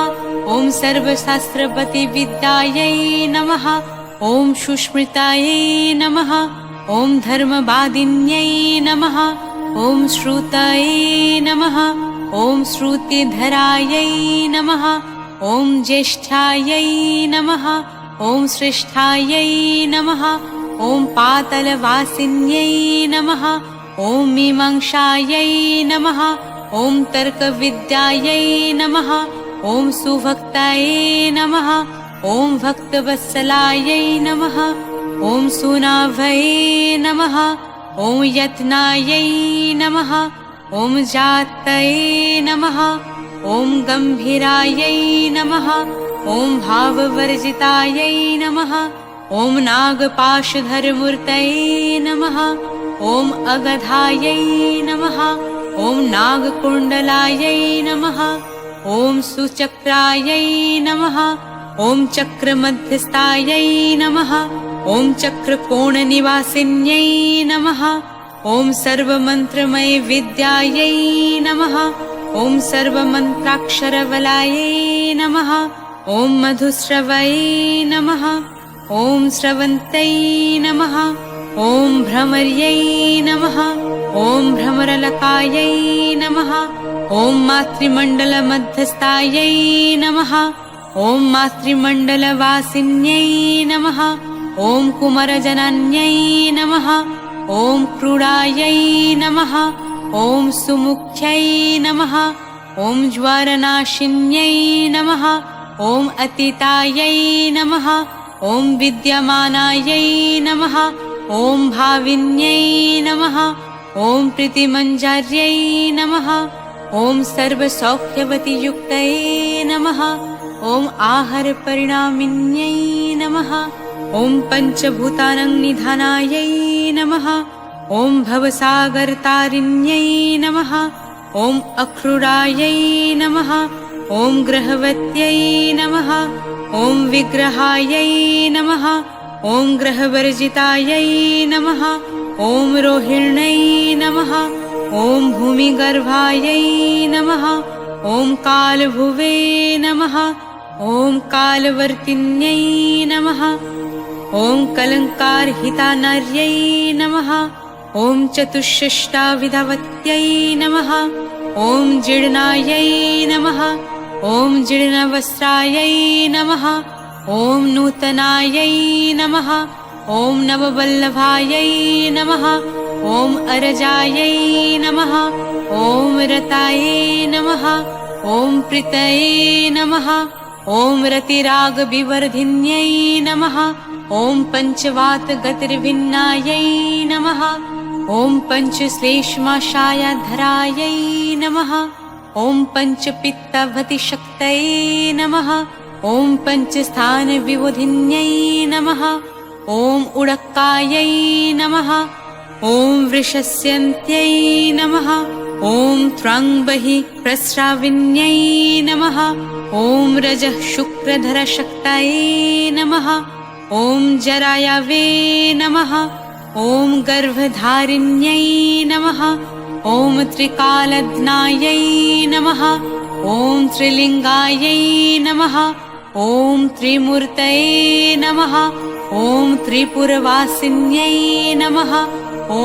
ॐ सर्वशास्त्रपतिविद्यायै नमः ॐ सुस्मृतायै नमः ॐ धर्मवादिन्यै नमः ॐ श्रुतये नमः ॐ श्रुतिधरायै नमः ॐ ज्येष्ठायै नमः ॐ श्रेष्ठायै नमः ॐ पातलवासिन्यै नमः ॐ मीमांसायै नमः ॐ तर्कविद्यायै नमः ॐ सुभक्तायै नमः ॐ भक्तवत्सलायै नमः ॐ सुनाभये नमः ॐ यत्नायै नमः ॐ जातये नमः ॐ गम्भीरायै नमः ॐ भाववर्जितायै नमः ॐ नागपाशधरमूर्तये नमः ॐ अगधायै नमः ॐ नागकुण्डलायै नमः ॐ सुचक्रायै नमः ॐ चक्रमध्यस्थायै नमः ॐ चक्रकोणनिवासिन्यै नमः ॐ सर्वमन्त्रमयविद्यायै नमः ॐ सर्वमन्त्राक्षरबलायै नमः ॐ मधुस्रवये नमः ॐ स्रवन्त्यै नमः ॐ भ्रमर्यै नमः ॐ भ्रमरलकायै नमः ॐ मातृमण्डलमध्यस्थायै नमः ॐ मातृमण्डलवासिन्यै नमः ॐ कुमारजनन्यै नमः ॐ क्रूडायै नमः ॐ सुमुख्यै नमः ॐ ज्वारनाशिन्यै नमः ॐ अतीतायै नमः ॐ विद्यमानायै नमः ॐ भाविन्यै नमः ॐ प्रीतिमञ्जर्यै नमः ॐ सर्वसौख्यवतियुक्तये नमः ॐ आहारपरिणामिन्यै नमः ॐ पञ्चभूतानां निधानायै नमः ॐ भवसागरतारिण्यै नमः ॐ अक्रूरायै नमः ॐ ग्रहवत्यै नमः ॐ विग्रहायै नमः ॐ ग्रहवर्जितायै नमः ॐ रोहिण्यै नमः ॐ भूमिगर्भायै नमः ॐ कालभुवे नमः ॐ कालवर्तिन्यै नमः ॐ कलङ्कारहितानार्यै नमः ॐ चतुष्षष्टाविधवत्यै नमः ॐ जीर्णायै नमः ॐ जीर्णवस्त्रायै नमः ॐ नूतनायै नमः ॐ नववल्लभायै नमः ॐ अरजायै नमः ॐ रतायै नमः ॐ प्रीतये नमः ॐ रतिरागविवर्धिन्यै नमः ॐ पञ्चवातगतिर्भिन्नायै नमः ॐ पञ्चश्लेष्माशायाधरायै नमः ॐ पञ्चपित्तवतिशक्तये नमः। ॐ पञ्चस्थानविबुधिन्यै नमः। ॐ उडक्कायै नमः। ॐ वृषस्यन्त्यै नमः। ॐ त्र्यम्बहि प्रस्राविन्यै नमः। ॐ रजः शुक्रधरशक्तये नमः। ॐ जरायवे नमः। ॐ गर्भधारिण्यै नमः। ॐ त्रिकालज्ञायै नमः। ॐ त्रिलिङ्गायै नमः। ॐ त्रिमूर्तये नमः। ॐ त्रिपुरवासिन्यै नमः। ॐ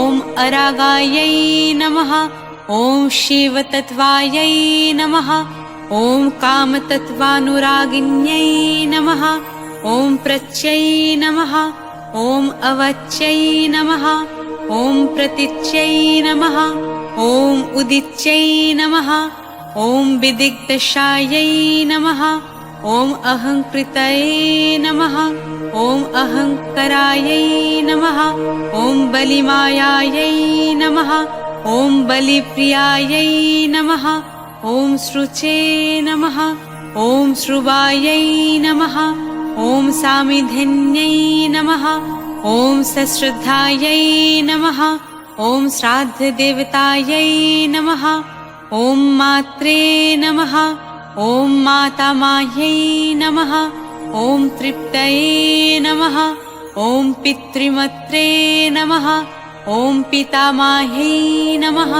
अरागायै नमः। ॐ शिवतत्त्वायै नमः। ॐ कामतत्त्वानुरागिन्यै नमः। ॐ प्रच्यै नमः। ॐ अवच्यै नमः। ॐ प्रतीच्यै नमः। ॐ उदिच्यै नमः। ॐ विदिग्धशायै नमः। ॐ अहङ्कृतये नमः। ॐ अहङ्करायै नमः। ॐ बलिमायायै नमः। ॐ बलिप्रियायै नमः। ॐ श्रुचे नमः। ॐ श्रुवायै नमः। ॐ सामिधिन्यै नमः। ॐ सश्रद्धायै नमः। ॐ श्राद्धदेवतायै नमः। ॐ मात्रे नमः। ॐ मातामाह्यै नमः। ॐ तृप्तये नमः। ॐ पितृमत्रे नमः। ॐ पितामाह्यै नमः।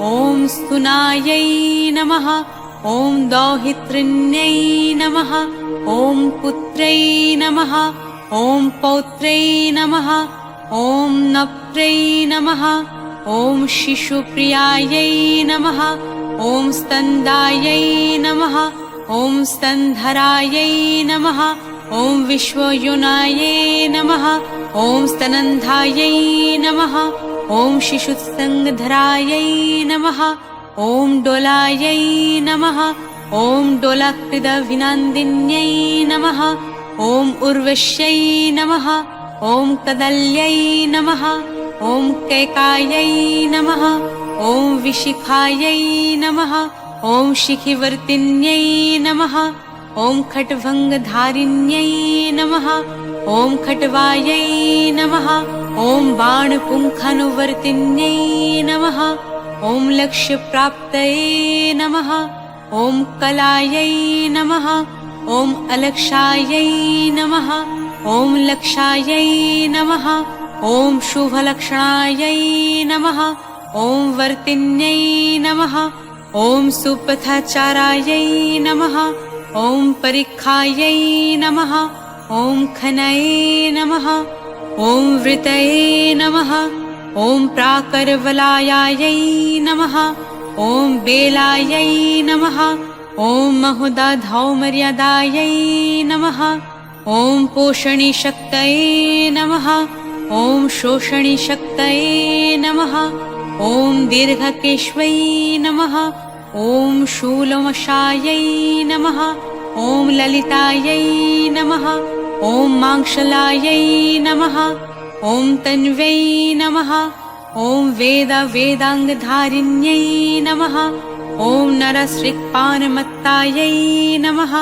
ॐ स्तुनायै नमः। ॐ दौहित्रिण्यै नमः। ॐ पुत्रै नमः। ॐ पौत्रै नमः। ॐ नप्त्रै नमः। ॐ शिशुप्रियायै नमः। ॐ स्तन्दायै नमः। ॐ स्तनधरायै नमः। ॐ विश्वयोनायै नमः। ॐ स्तनन्धायै नमः। ॐ शिशुसंगधरायै नमः। ॐ डोलायै नमः। ॐ डोलाकृदविनन्दिन्यै नमः। ॐ उर्वश्यै नमः। ॐ कदल्यै नमः। ॐ कैकायै नमः। ॐ विशिखायै नमः। ॐ शिखिवर्तिन्यै नमः। ॐ खट्भङ्गधारिण्यै नमः। ॐ खट्वायै नमः। ॐ बाणपुङ्खानुवर्तिन्यै नमः। ॐ लक्ष्यप्राप्तये नमः। ॐ कलायै नमः। ॐ अलक्षायै नमः। ॐ लक्षायै नमः। ॐ शुभलक्षणायै नमः। ॐ वर्तिन्यै नमः। ॐ सुपथाचारायै नमः। ॐ परीक्षायै नमः। ॐ खनये नमः। ॐ वृतये नमः। ॐ प्राकरवलायायै नमः। ॐ बेलायै नमः। ॐ महुदाधौमर्यादायै नमः। ॐ पोषणीशक्तये नमः। ॐ शोषणीशक्तये नमः। ॐ दीर्घकेश्वै नमः। ॐ शूलमशायै नमः। ॐ ललितायै नमः। ॐ मांशलायै नमः। ॐ तन्वै नमः। ॐ वेदाङ्गधारिण्यै नमः। ॐ नरश्रिक्पानमत्तायै नमः।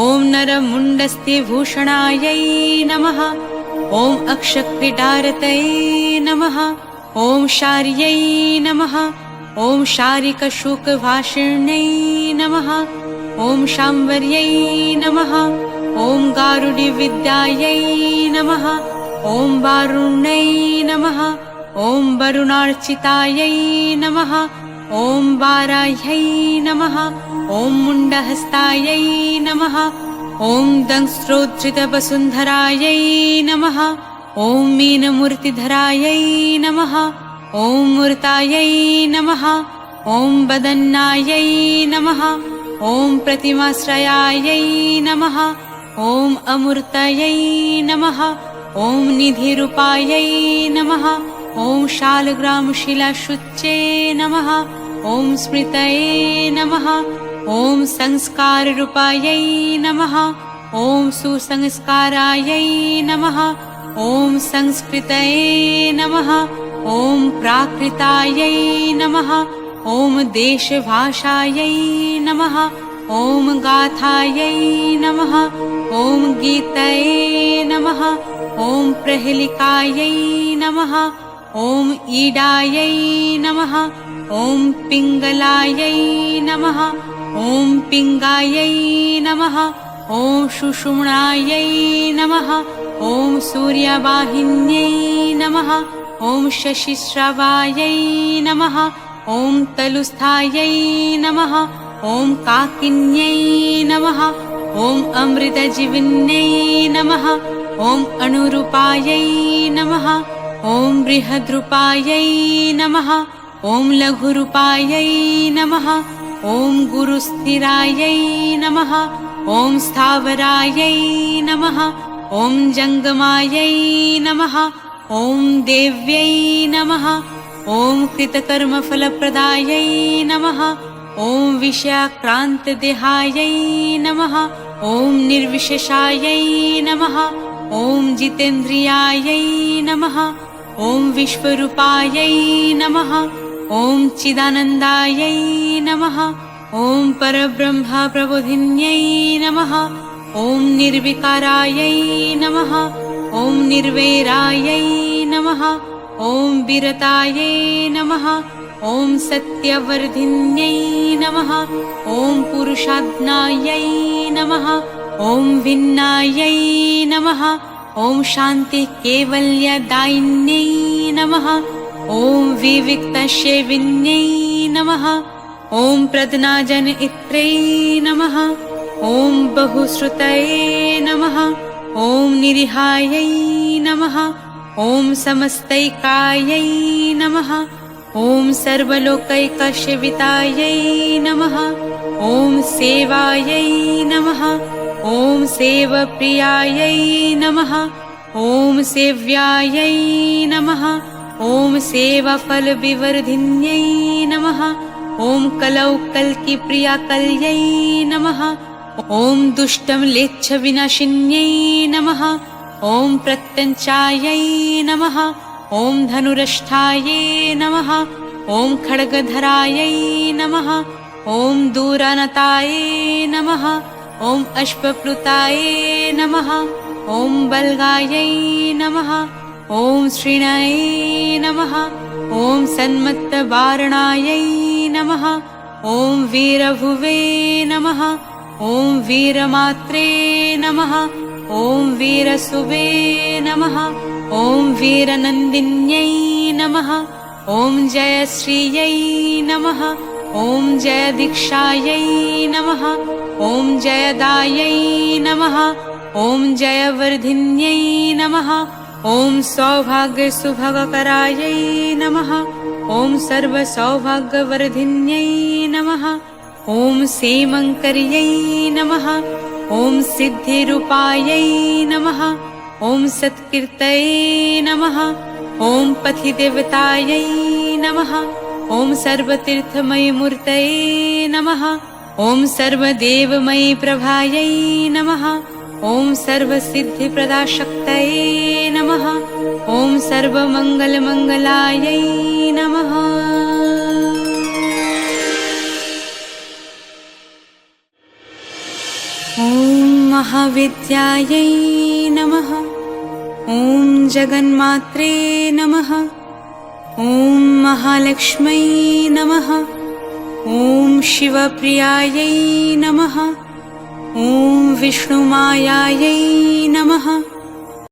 ॐ नरमुण्डस्थिभूषणायै नमः। ॐ अक्षक्रीडारतये नमः। ॐ शार्यै नमः। ॐ शारिकशुकभाषिण्यै नमः। ॐ शाम्वर्यै नमः। ॐ गारुडिविद्यायै नमः। ॐ वारुण्यै नमः। ॐ वरुणार्चितायै नमः। ॐ वाराह्यै नमः। ॐ मुण्डहस्तायै नमः। ॐ दंस्रोद्धृतवसुन्धरायै नमः। ॐ मीनमूर्तिधरायै नमः। ॐ मूर्तायै नमः। ॐ वदन्नायै नमः। ॐ प्रतिमाश्रयायै नमः। ॐ अमूर्तयै नमः। ॐ निधिरूपायै नमः। ॐ शालग्रामशिलाशुच्ये नमः। ॐ स्मृतये नमः। ॐ संस्काररूपायै नमः। ॐ सुसंस्कारायै नमः। ॐ संस्कृतये नमः। ॐ प्राकृतायै नमः। ॐ देशभाषायै नमः ॐ गाथायै नमः ॐ गीतये नमः ॐ प्रहेलिकायै नमः ॐ ईडायै नमः ॐ पिङ्गलायै नमः ॐ पिङ्गायै नमः ॐ सुषुम्नायै नमः ॐ सूर्यवाहिन्यै नमः ॐ शशिश्रवायै नमः ॐ तलुस्थायै नमः ॐ काकिन्यै नमः ॐ अमृतजीविन्यै नमः ॐ अणुरूपायै नमः ॐ बृहद्रूपायै नमः ॐ लघुरूपायै नमः ॐ गुरुस्थिरायै नमः ॐ स्थावरायै नमः ॐ जङ्गमायै नमः ॐ देव्यै नमः ॐ कृतकर्मफलप्रदायै नमः ॐ विषयाक्रान्तदेहायै नमः ॐ निर्विशेषायै नमः ॐ जितेन्द्रियायै नमः ॐ विश्वरूपायै नमः ॐ चिदानन्दायै नमः ॐ परब्रह्मप्रबोधिन्यै नमः ॐ निर्विकारायै नमः ॐ निर्वैरायै नमः ॐ विरतायै नमः ॐ सत्यवर्धिन्यै नमः ॐ पुरुषाज्ञायै नमः ॐ भिन्नायै नमः ॐ शान्तिकैवल्यदायिन्यै नमः ॐ विविक्तसेविन्यै नमः ॐ प्रज्ञाजनयित्रै नमः ॐ बहुश्रुतये नमः ॐ निरिहायै नमः ॐ समस्तैकायै नमः ॐ सर्वलोकैकसेवितायै नमः ॐ सेवायै नमः ॐ सेवप्रियायै नमः ॐ सेव्यायै नमः ॐ सेवाफलविवर्धिन्यै नमः ॐ कलौकल्किप्रियाकल्यै नमः ॐ दुष्टम्लेच्छविनाशिन्यै नमः ॐ प्रत्यञ्चायै नमः ॐ धनुरष्ठायै नमः ॐ खड्गधरायै नमः ॐ दूरानतायै नमः ॐ अश्वप्लुतायै नमः ॐ बल्गायै नमः ॐ श्रीणये नमः ॐ सन्मत्तवारणायै नमः ॐ वीरभुवे नमः ॐ वीरमात्रे नमः ॐ वीरसुवे नमः ॐ वीरनन्दिन्यै नमः ॐ जयश्रियै नमः ॐ जयदीक्षायै नमः ॐ जयदायै नमः ॐ जयवर्धिन्यै नमः ॐ सौभाग्यसुभगकरायै नमः ॐ सर्वसौभाग्यवर्धिन्यै नमः ॐ सेमङ्कर्यै नमः ॐ सिद्धिरूपायै नमः ॐ सत्कीर्तये नमः ॐ पथिदेवतायै नमः ॐ सर्वतीर्थमयीमूर्तये नमः ॐ सर्वदेवमयी प्रभायै नमः ॐ सर्वसिद्धिप्रदाशक्तये नमः ॐ सर्वमङ्गलमङ्गलायै नमः। ॐ महाविद्यायै नमः ॐ जगन्मात्रे नमः ॐ महालक्ष्मै नमः ॐ शिवप्रियायै नमः ॐ विष्णुमायायै नमः